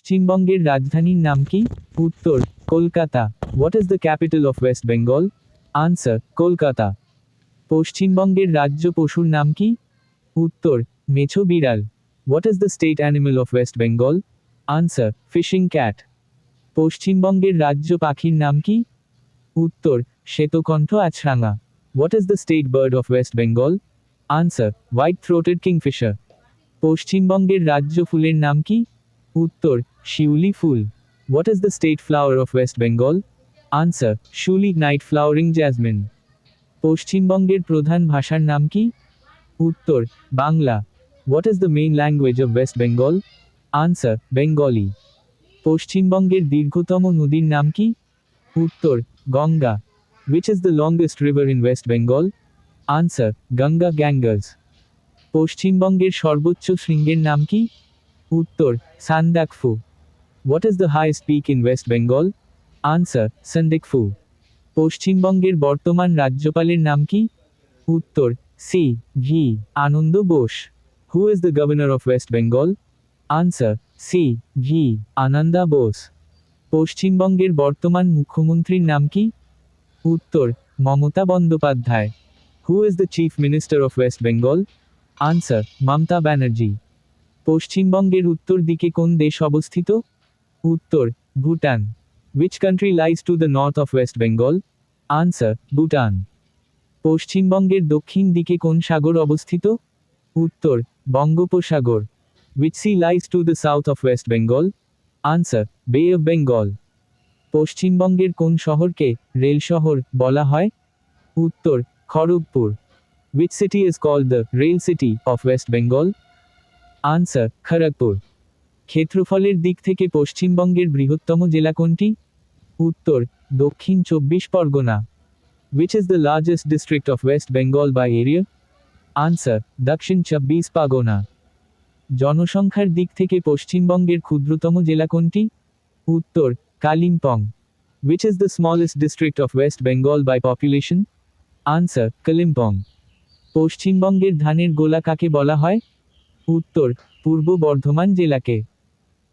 পশ্চিমবঙ্গের রাজধানীর নাম কি? উত্তর Kolkata. What is the capital of West Bengal? Answer Kolkata. পশ্চিমবঙ্গের রাজ্য পশুর নাম কি? উত্তর মেছো বিড়াল। What is the state animal of West Bengal? Answer fishing cat. পশ্চিমবঙ্গের রাজ্য পাখির নাম কি? উত্তর শ্বেতকণ্ঠ আছরাঙা। What is the state bird of West Bengal? Answer white throated kingfisher. পশ্চিমবঙ্গের রাজ্য ফুলের নাম কি? উত্তর শিউলি ফুল। What is the state flower of West Bengal? Answer শুলি night flowering jasmine. পশ্চিমবঙ্গের প্রধান ভাষার নাম কি? উত্তর Bangla. What is the main language of West Bengal? Answer Bengali. পশ্চিমবঙ্গের দীর্ঘতম নদীর নাম কি? উত্তর Ganga. Which is the longest river in West Bengal? Answer Ganga Ganges. পশ্চিমবঙ্গের সর্বোচ্চ শৃঙ্গের নাম কি? উত্তর Sandakphu. What is the highest peak in West Bengal? Answer Sandakphu. পশ্চিমবঙ্গের বর্তমান রাজ্যপালের নাম কি? উত্তর C V Ananda Bose. Who is the governor of West Bengal? Answer C V Ananda Bose. পশ্চিমবঙ্গের বর্তমান মুখ্যমন্ত্রীর নাম কি? উত্তর Mamata Bandyopadhyay. Who is the chief minister of West Bengal? Answer Mamata Banerjee. পশ্চিমবঙ্গের উত্তর দিকে কোন দেশ অবস্থিত? উত্তর Bhutan. Which country lies to the north of West Bengal? Answer Bhutan. পশ্চিমবঙ্গের দক্ষিণ দিকে কোন সাগর অবস্থিত? উত্তর Bangopasagar. Which sea lies to the south of West Bengal? Answer Bay of Bengal. পশ্চিমবঙ্গের কোন শহরকে রেল শহর বলা হয়? উত্তর Kharagpur. Which city is called the rail city of West Bengal? Answer Kharagpur. ক্ষেত্রফলের দিক থেকে পশ্চিমবঙ্গের বৃহত্তম জেলা কোনটি? উত্তর দক্ষিণ চব্বিশ Pargana. Which is the largest district of West Bengal by area? Answer দক্ষিণ চব্বিশ পরগনা। জনসংখ্যার দিক থেকে পশ্চিমবঙ্গের ক্ষুদ্রতম জেলা কোনটি? উত্তর Kalimpong. Which is the smallest district of West Bengal by population? Answer Kalimpong. পশ্চিমবঙ্গের ধানের গোলা কাকে বলা হয়? উত্তর পূর্ব বর্ধমান জেলাকে।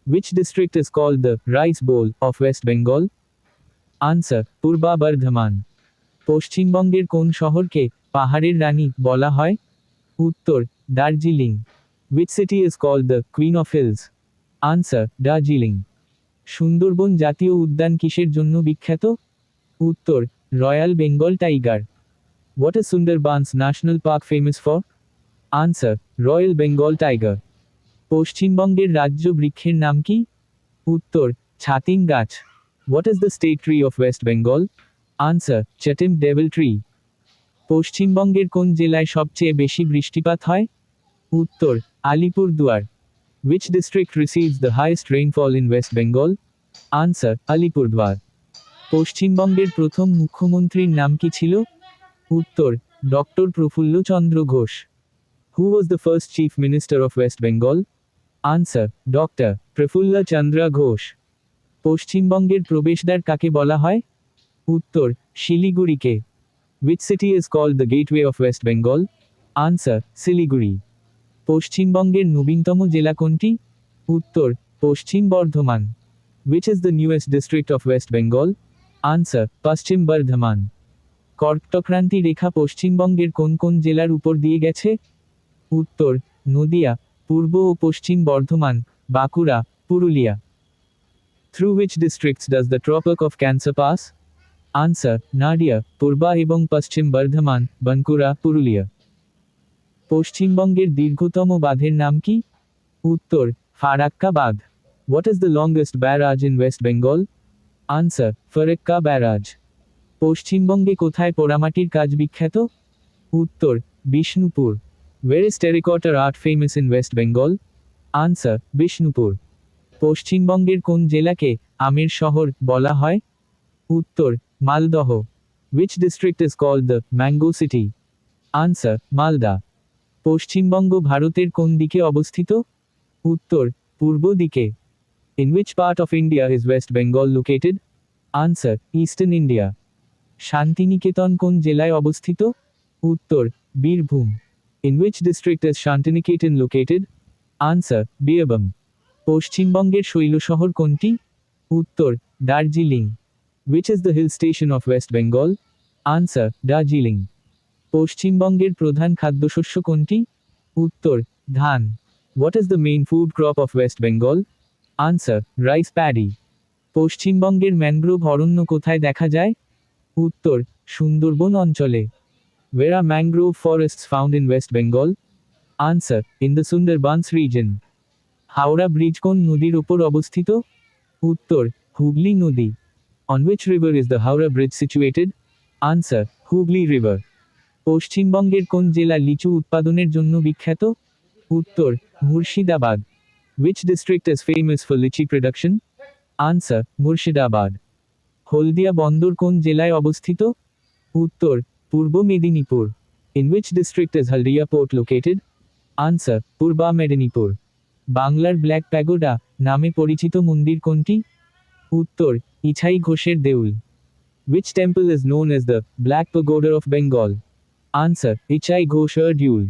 Which district is called the rice bowl of West Bengal? Answer পূর্বা বর্ধমান। পশ্চিমবঙ্গের কোন শহরকে পাহাড়ের রানী বলা হয়? উত্তর Darjeeling. Which city is called the Queen of Hills? Answer Darjeeling. Sundarban জাতীয় উদ্যান কিসের জন্য বিখ্যাত? উত্তর royal Bengal tiger. What is Sundarbans National Park famous for? Answer royal Bengal tiger. পশ্চিমবঙ্গের রাজ্য বৃক্ষের নাম কি? উত্তর ছাতিম গাছ। What is the state tree of West Bengal? Answer chatim devil tree. পশ্চিমবঙ্গের কোন জেলায় সবচেয়ে বেশি বৃষ্টিপাত হয়? উত্তর Alipurduar. Which district receives the highest rainfall in West Bengal? Answer Alipurduar. পশ্চিমবঙ্গের প্রথম মুখ্যমন্ত্রীর নাম কি ছিল? উত্তর doctor Prafulla Chandra Ghosh. Who was the first chief minister of West Bengal? Answer doctor Prafulla Chandra Ghosh. পশ্চিমবঙ্গের প্রবেশদ্বার কাকে বলা হয়? উত্তর শিলিগুড়িকে। Which city is called the gateway of West Bengal? Answer Siliguri. পশ্চিমবঙ্গের নবীনতম জেলা কোনটি? উত্তর পশ্চিম Bardhaman. Which is the newest district of West Bengal? Answer পশ্চিম বর্ধমান। কর্কটক্রান্তি রেখা পশ্চিমবঙ্গের কোন কোন জেলার উপর দিয়ে গেছে? উত্তর নদিয়া, পূর্ব ও Paschim Bardhaman, Bankura, Purulia. Through which districts does the Tropic of Cancer pass? Answer Nadia, Purba এবং পশ্চিম বর্ধমান, বাঁকুড়া, পুরুলিয়া। পশ্চিমবঙ্গের দীর্ঘতম বাঁধের নাম কি? উত্তর ফারাক্কা বাঁধ। What is the longest barrage in West Bengal? Answer Farakka barrage. পশ্চিমবঙ্গে কোথায় পোড়ামাটির কাজ বিখ্যাত? উত্তর Bishnupur. Where is terracotta art famous in West Bengal? Answer Bishnupur. পশ্চিমবঙ্গের কোন জেলাকে আমের শহর বলা হয়? উত্তর Maldah. Which district is called the Mango City? Answer Malda. Paschimbanga ভারতের কোন দিকে অবস্থিত? উত্তর পূর্ব দিকে। In which part of India is West Bengal located? Answer eastern India. Shantiniketan কোন জেলায় অবস্থিত? উত্তর Birbhum. In which district is Shantiniketan located? Answer Birbhum. পশ্চিমবঙ্গের শৈলশহর কোনটি? উত্তর, Darjeeling. Which is the hill station of West Bengal? Answer, Darjeeling. পশ্চিমবঙ্গের প্রধান খাদ্যশস্য কোনটি? উত্তর, ধান। What is the main food crop of West Bengal? Answer, rice paddy. পশ্চিমবঙ্গের ম্যানগ্রোভ অরণ্য কোথায় দেখা যায়? উত্তর, সুন্দরবন অঞ্চলে। Where are mangrove forests found in West Bengal? Answer, in the Sundarbans region. Howrah bridge কোন নদীর উপর অবস্থিত? উত্তর, হুগলি নদী। On which river is the Howrah Bridge situated? Answer, Hooghly river. পশ্চিমবঙ্গের কোন জেলা লিচু উৎপাদনের জন্য বিখ্যাত? উত্তর, Murshidabad. Which district is famous for lychee production? Answer, Murshidabad. হলদিয়া বন্দর কোন জেলায় অবস্থিত? উত্তর, পূর্ব Medinipur. In which district is Haldia port located? Answer, পূর্বা মেদিনীপুর। বাংলার ব্ল্যাক প্যাগোডা নামে পরিচিত মন্দির কোনটি? উত্তর, ইছাই ঘোষের দেউল। Which temple is known as the Black Pagoda of Bengal? Answer, Ichai Ghosh Erdule.